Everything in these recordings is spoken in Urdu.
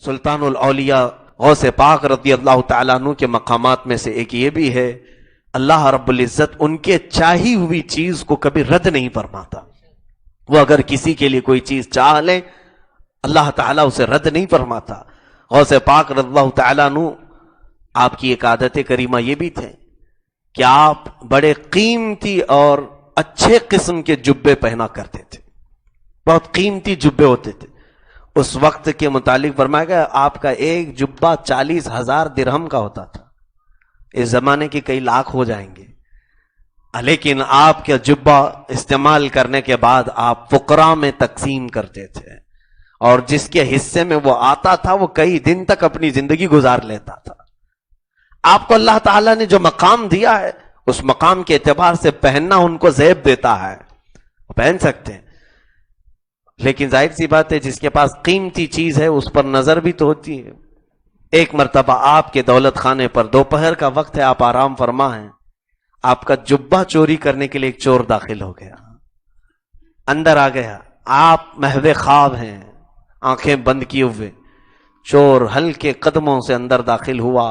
سلطان الاولیاء غوث پاک رضی اللہ تعالیٰ عنہ کے مقامات میں سے ایک یہ بھی ہے، اللہ رب العزت ان کے چاہی ہوئی چیز کو کبھی رد نہیں فرماتا. وہ اگر کسی کے لیے کوئی چیز چاہ لیں اللہ تعالیٰ اسے رد نہیں فرماتا. غوث پاک رضی اللہ تعالیٰ عنہ آپ کی ایک عادت کریمہ یہ بھی تھے کہ آپ بڑے قیمتی اور اچھے قسم کے جبے پہنا کرتے تھے، بہت قیمتی جبے ہوتے تھے. اس وقت کے متعلق فرمایا گیا آپ کا ایک جبہ 40,000 درہم کا ہوتا تھا. اس زمانے کے کئی لاکھ ہو جائیں گے، لیکن آپ کا جبہ استعمال کرنے کے بعد آپ فقراء میں تقسیم کرتے تھے، اور جس کے حصے میں وہ آتا تھا وہ کئی دن تک اپنی زندگی گزار لیتا تھا. آپ کو اللہ تعالیٰ نے جو مقام دیا ہے اس مقام کے اعتبار سے پہننا ان کو زیب دیتا ہے، پہن سکتے ہیں. لیکن ظاہر سی بات ہے جس کے پاس قیمتی چیز ہے اس پر نظر بھی تو ہوتی ہے. ایک مرتبہ آپ کے دولت خانے پر دوپہر کا وقت ہے، آپ آرام فرما ہیں، آپ کا جبہ چوری کرنے کے لیے ایک چور داخل ہو گیا، اندر آ گیا. آپ محو خواب ہیں، آنکھیں بند کیے ہوئے. چور ہلکے قدموں سے اندر داخل ہوا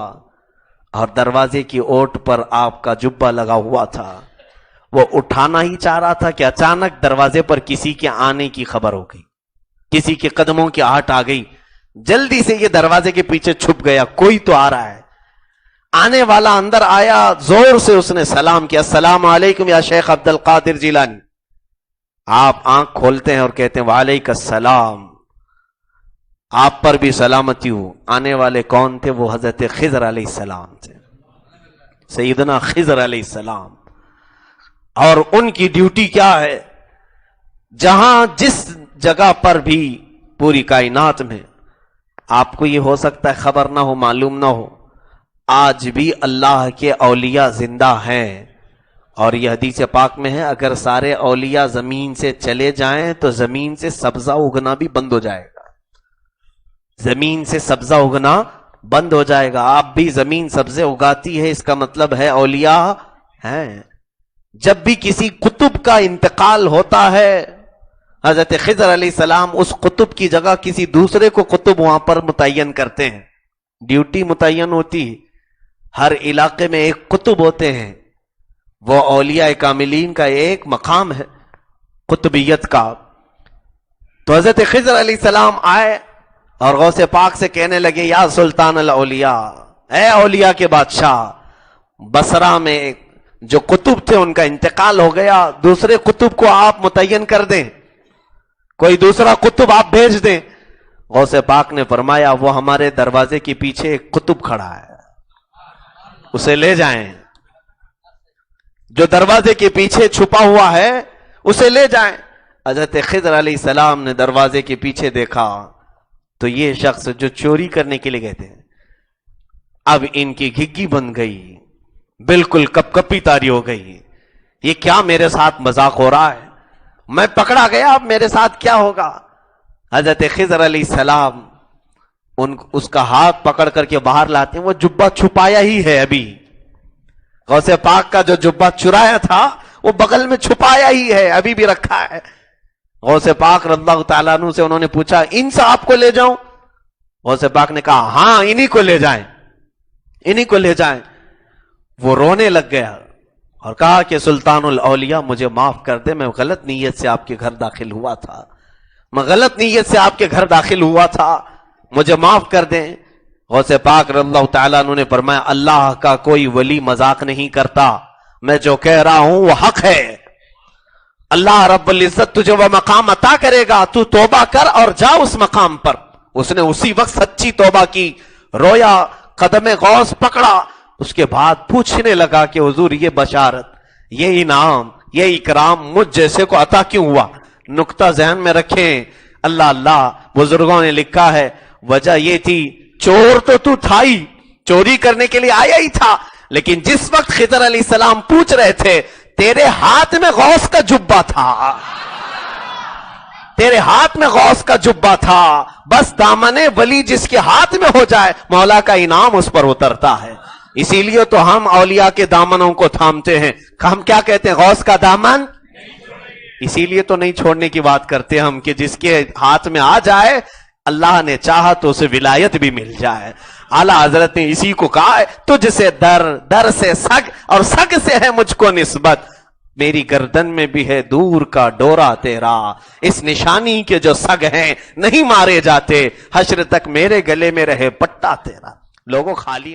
اور دروازے کی اوٹ پر آپ کا جبہ لگا ہوا تھا. وہ اٹھانا ہی چاہ رہا تھا کہ اچانک دروازے پر کسی کے آنے کی خبر ہو گئی، کسی کے قدموں کی آہٹ آ گئی. جلدی سے یہ دروازے کے پیچھے چھپ گیا، کوئی تو آ رہا ہے. آنے والا اندر آیا، زور سے اس نے سلام کیا، السلام علیکم یا شیخ عبد القادر جیلانی. آپ آنکھ کھولتے ہیں اور کہتے ہیں وعلیکم السلام، آپ پر بھی سلامتی ہو. آنے والے کون تھے؟ وہ حضرت خضر علیہ السلام تھے، سیدنا خضر علیہ السلام. اور ان کی ڈیوٹی کیا ہے؟ جہاں جس جگہ پر بھی پوری کائنات میں آپ کو یہ ہو سکتا ہے خبر نہ ہو، معلوم نہ ہو، آج بھی اللہ کے اولیاء زندہ ہیں. اور یہ حدیث پاک میں ہے اگر سارے اولیاء زمین سے چلے جائیں تو زمین سے سبزہ اگنا بھی بند ہو جائے گا، زمین سے سبزہ اگنا بند ہو جائے گا. آپ بھی زمین سبزے اگاتی ہے، اس کا مطلب ہے اولیاء ہیں. جب بھی کسی قطب کا انتقال ہوتا ہے حضرت خضر علیہ السلام اس قطب کی جگہ کسی دوسرے کو قطب وہاں پر متعین کرتے ہیں. ڈیوٹی متعین ہوتی، ہر علاقے میں ایک قطب ہوتے ہیں. وہ اولیاء کاملین کا ایک مقام ہے قطبیت کا. تو حضرت خضر علیہ السلام آئے اور غوث پاک سے کہنے لگے یا سلطان الاولیاء، اے اولیاء کے بادشاہ، بصرہ میں جو قطب تھے ان کا انتقال ہو گیا، دوسرے قطب کو آپ متعین کر دیں، کوئی دوسرا قطب آپ بھیج دیں. غوث پاک نے فرمایا وہ ہمارے دروازے کے پیچھے ایک قطب کھڑا ہے، اسے لے جائیں. جو دروازے کے پیچھے چھپا ہوا ہے اسے لے جائیں. حضرت خضر علیہ السلام نے دروازے کے پیچھے دیکھا تو یہ شخص جو چوری کرنے کے لیے گئے تھے اب ان کی گھگی بن گئی، بالکل کپ کپی تاری ہو گئی. یہ کیا میرے ساتھ مذاق ہو رہا ہے؟ میں پکڑا گیا، اب میرے ساتھ کیا ہوگا؟ حضرت خضر علیہ السلام اس کا ہاتھ پکڑ کر کے باہر لاتے ہیں. وہ جبہ چھپایا ہی ہے، ابھی غوث پاک کا جو جبہ چرایا تھا وہ بغل میں چھپایا ہی ہے، ابھی بھی رکھا ہے. غوث پاک رضی اللہ تعالیٰ عنہ سے انہوں نے پوچھا ان سے آپ کو لے جاؤں؟ غوث پاک نے کہا ہاں انہی کو لے جائیں، انہی کو لے جائیں. وہ رونے لگ گیا اور کہا کہ سلطان الاولیاء مجھے معاف کر دے، میں غلط نیت سے آپ کے گھر داخل ہوا تھا، میں غلط نیت سے آپ کے گھر داخل ہوا تھا، مجھے معاف کر دیں. غوث پاک رضی اللہ تعالیٰ عنہ نے فرمایا اللہ کا کوئی ولی مذاق نہیں کرتا، میں جو کہہ رہا ہوں وہ حق ہے. اللہ رب العزت تجھے وہ مقام عطا کرے گا، تو توبہ کر اور جا اس مقام پر. اس نے اسی وقت سچی توبہ کی، رویا، قدم غوث پکڑا. اس کے بعد پوچھنے لگا کہ حضور یہ بشارت، یہ انعام، یہ اکرام مجھ جیسے کو عطا کیوں ہوا؟ نقطہ ذہن میں رکھیں، اللہ اللہ بزرگوں نے لکھا ہے وجہ یہ تھی چور تو تھا ہی، چوری کرنے کے لیے آیا ہی تھا، لیکن جس وقت خضر علیہ السلام پوچھ رہے تھے تیرے ہاتھ میں غوث کا جبہ تھا، تیرے ہاتھ میں غوث کا جبہ تھا. بس دامن ولی جس کے ہاتھ میں ہو جائے مولا کا انعام اس پر اترتا ہے. اسی لیے تو ہم اولیاء کے دامنوں کو تھامتے ہیں. ہم کیا کہتے ہیں؟ غوث کا دامن. اسی لیے تو نہیں چھوڑنے کی بات کرتے ہم کہ جس کے ہاتھ میں آ جائے اللہ نے چاہا تو اسے ولایت بھی مل جائے. اعلیٰ حضرت نے اسی کو کہا ہے تجھ سے در سے سگ اور سگ سے ہے مجھ کو نسبت. میری گردن میں بھی ہے دور کا ڈورا تیرا, اس نشانی کے جو سگ ہیں نہیں مارے جاتے, حشر تک میرے گلے میں رہے پٹا تیرا. لوگوں خالی